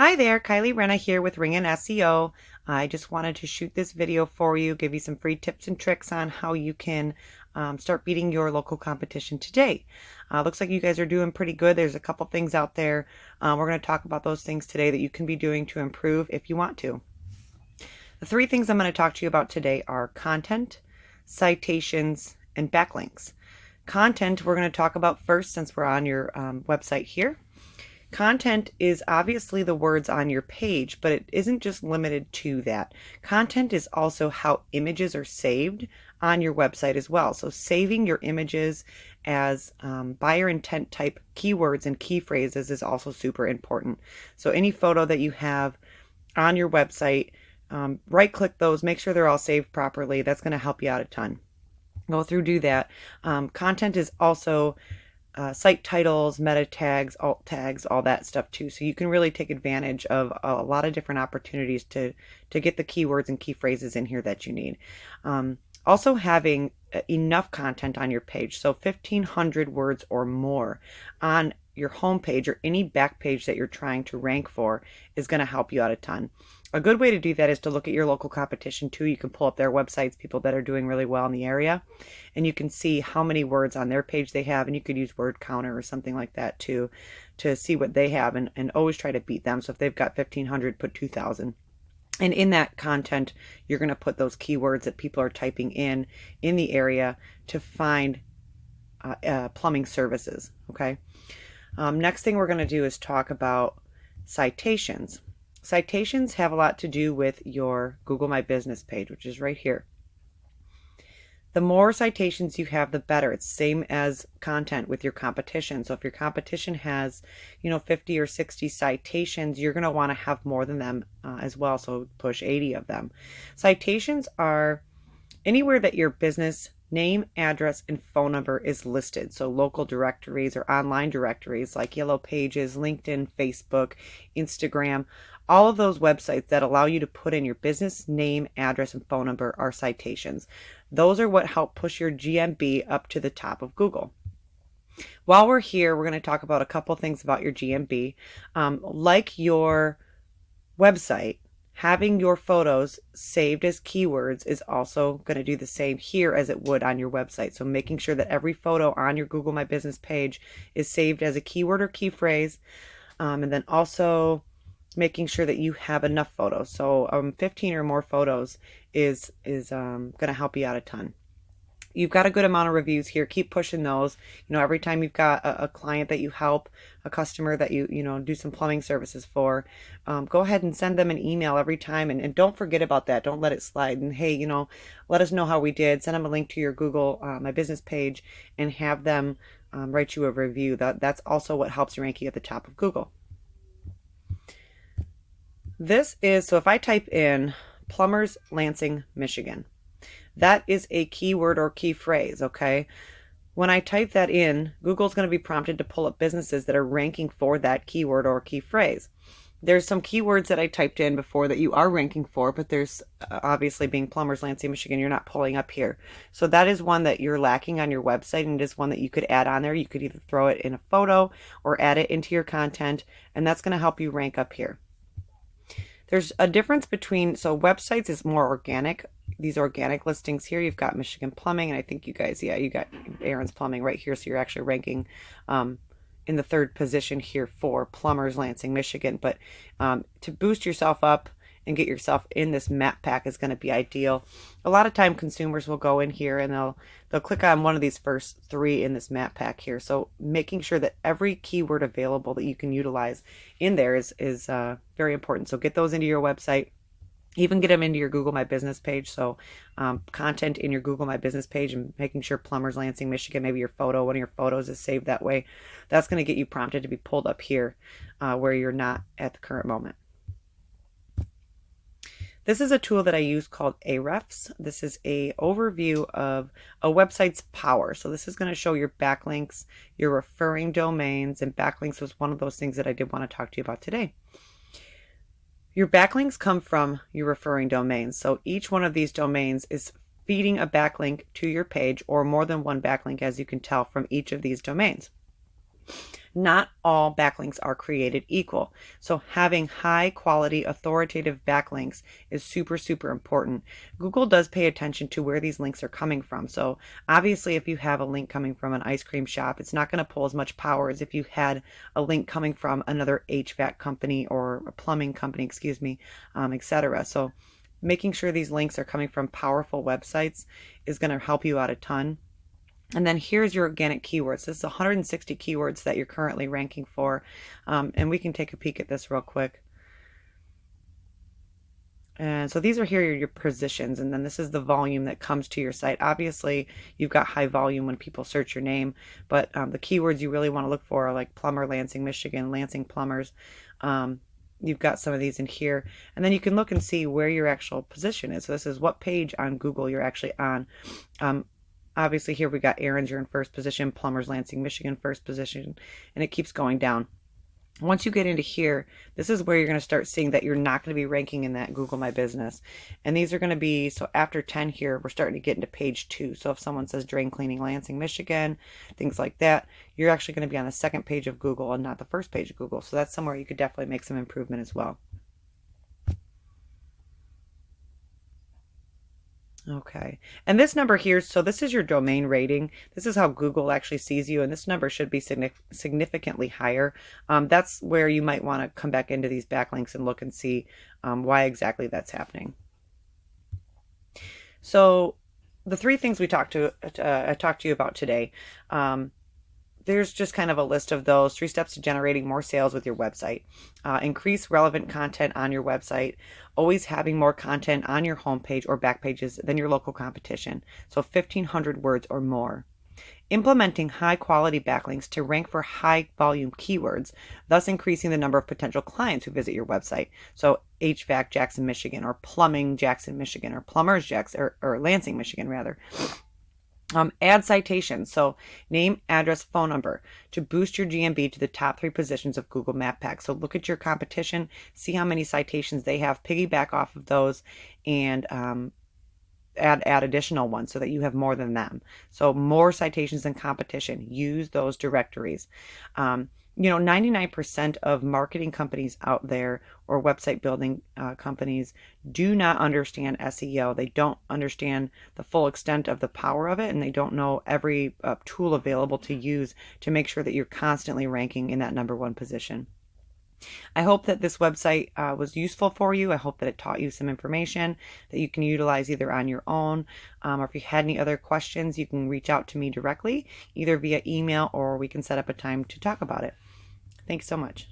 Hi there, Kylie Renna here with Ring and SEO. I just wanted to shoot this video for you, give you some free tips and tricks on how you can start beating your local competition today. Looks like you guys are doing pretty good. There's a couple things out there. We're going to talk about those things today that you can be doing to improve if you want to. The three things I'm going to talk to you about today are content, citations, and backlinks. Content we're going to talk about first since we're on your website here. Content is obviously the words on your page, but it isn't just limited to that. Content is also how images are saved on your website as well. So saving your images as buyer intent type keywords and key phrases is also super important. So any photo that you have on your website, right click those, make sure they're all saved properly. That's going to help you out a ton. Go through, do that. Content is also site titles, meta tags, alt tags, all that stuff too. So you can really take advantage of a lot of different opportunities to get the keywords and key phrases in here that you need. Also having enough content on your page, so 1,500 words or more on your home page or any back page that you're trying to rank for is going to help you out a ton. A good way to do that is to look at your local competition too. You can pull up their websites, people that are doing really well in the area, and you can see how many words on their page they have, and you could use word counter or something like that too to see what they have and always try to beat them. So if they've got 1,500, put 2,000. And in that content, you're going to put those keywords that people are typing in the area to find plumbing services. Okay. Next thing we're going to do is talk about citations. Citations have a lot to do with your Google My Business page, which is right here. The more citations you have, the better. It's same as content with your competition. So if your competition has, 50 or 60 citations, you're going to want to have more than them as well. So push 80 of them. Citations are anywhere that your business name, address, and phone number is listed. So local directories or online directories like Yellow Pages, LinkedIn, Facebook, Instagram, all of those websites that allow you to put in your business name, address, and phone number are citations. Those are what help push your GMB up to the top of Google. While we're here, we're going to talk about a couple things about your GMB. Like your website, having your photos saved as keywords is also going to do the same here as it would on your website. So making sure that every photo on your Google My Business page is saved as a keyword or key phrase. And then also making sure that you have enough photos. So 15 or more photos is going to help you out a ton. You've got a good amount of reviews here. Keep pushing those. Every time you've got a client that you help, a customer that you do some plumbing services for, go ahead and send them an email every time. And don't forget about that. Don't let it slide. And hey, let us know how we did. Send them a link to your Google My Business page and have them write you a review. That's also what helps you ranking at the top of Google. So if I type in plumbers, Lansing, Michigan, that is a keyword or key phrase, okay? When I type that in, Google's going to be prompted to pull up businesses that are ranking for that keyword or key phrase. There's some keywords that I typed in before that you are ranking for, but there's obviously being plumbers, Lansing, Michigan, you're not pulling up here. So that is one that you're lacking on your website, and it is one that you could add on there. You could either throw it in a photo or add it into your content, and that's going to help you rank up here. There's a difference between, so websites is more organic. These organic listings here, you've got Michigan Plumbing, and I think you guys, you got Aaron's Plumbing right here, so you're actually ranking in the third position here for plumbers, Lansing, Michigan. But to boost yourself up and get yourself in this map pack is going to be ideal. A lot of time consumers will go in here and they'll click on one of these first three in this map pack here. So making sure that every keyword available that you can utilize in there is very important. So get those into your website. Even get them into your Google My Business page. So content in your Google My Business page and making sure plumbers, Lansing, Michigan, maybe one of your photos is saved that way. That's going to get you prompted to be pulled up here where you're not at the current moment. This is a tool that I use called Ahrefs. This is an overview of a website's power. So this is going to show your backlinks, your referring domains, and backlinks was one of those things that I did want to talk to you about today. Your backlinks come from your referring domains. So each one of these domains is feeding a backlink to your page, or more than one backlink, as you can tell from each of these domains. Not all backlinks are created equal. So having high quality authoritative backlinks is super, super important. Google does pay attention to where these links are coming from. So obviously if you have a link coming from an ice cream shop, it's not going to pull as much power as if you had a link coming from another HVAC company or a plumbing company, excuse me, etc. So making sure these links are coming from powerful websites is going to help you out a ton. And then here's your organic keywords. This is 160 keywords that you're currently ranking for. And we can take a peek at this real quick. And so these are here your positions, and then this is the volume that comes to your site. Obviously, you've got high volume when people search your name, but the keywords you really want to look for are like plumber, Lansing, Michigan, Lansing plumbers. You've got some of these in here, and then you can look and see where your actual position is. So this is what page on Google you're actually on. Obviously here we got errands, you're in first position, plumbers, Lansing, Michigan, first position, and it keeps going down. Once you get into here, this is where you're going to start seeing that you're not going to be ranking in that Google My Business. And these are going to be, so after 10 here, we're starting to get into page 2. So if someone says drain cleaning Lansing, Michigan, things like that, you're actually going to be on the second page of Google and not the first page of Google. So that's somewhere you could definitely make some improvement as well. Okay, and this number here, so this is your domain rating. This is how Google actually sees you, and this number should be significantly higher. That's where you might want to come back into these backlinks and look and see why exactly that's happening. So the three things I talked to you about today, there's just kind of a list of those 3 steps to generating more sales with your website. Increase relevant content on your website, always having more content on your homepage or back pages than your local competition, so 1,500 words or more. Implementing high quality backlinks to rank for high volume keywords, thus increasing the number of potential clients who visit your website. So HVAC Jackson, Michigan, or plumbing Jackson, Michigan, or plumbers Jackson, or Lansing, Michigan, rather. Add citations, so name, address, phone number to boost your GMB to the top 3 positions of Google Map Pack. So look at your competition, see how many citations they have, piggyback off of those, and add additional ones so that you have more than them. So more citations than competition. Use those directories. 99% of marketing companies out there or website building companies do not understand SEO. They don't understand the full extent of the power of it, and they don't know every tool available to use to make sure that you're constantly ranking in that #1 position. I hope that this website was useful for you. I hope that it taught you some information that you can utilize either on your own, or if you had any other questions, you can reach out to me directly, either via email or we can set up a time to talk about it. Thanks so much.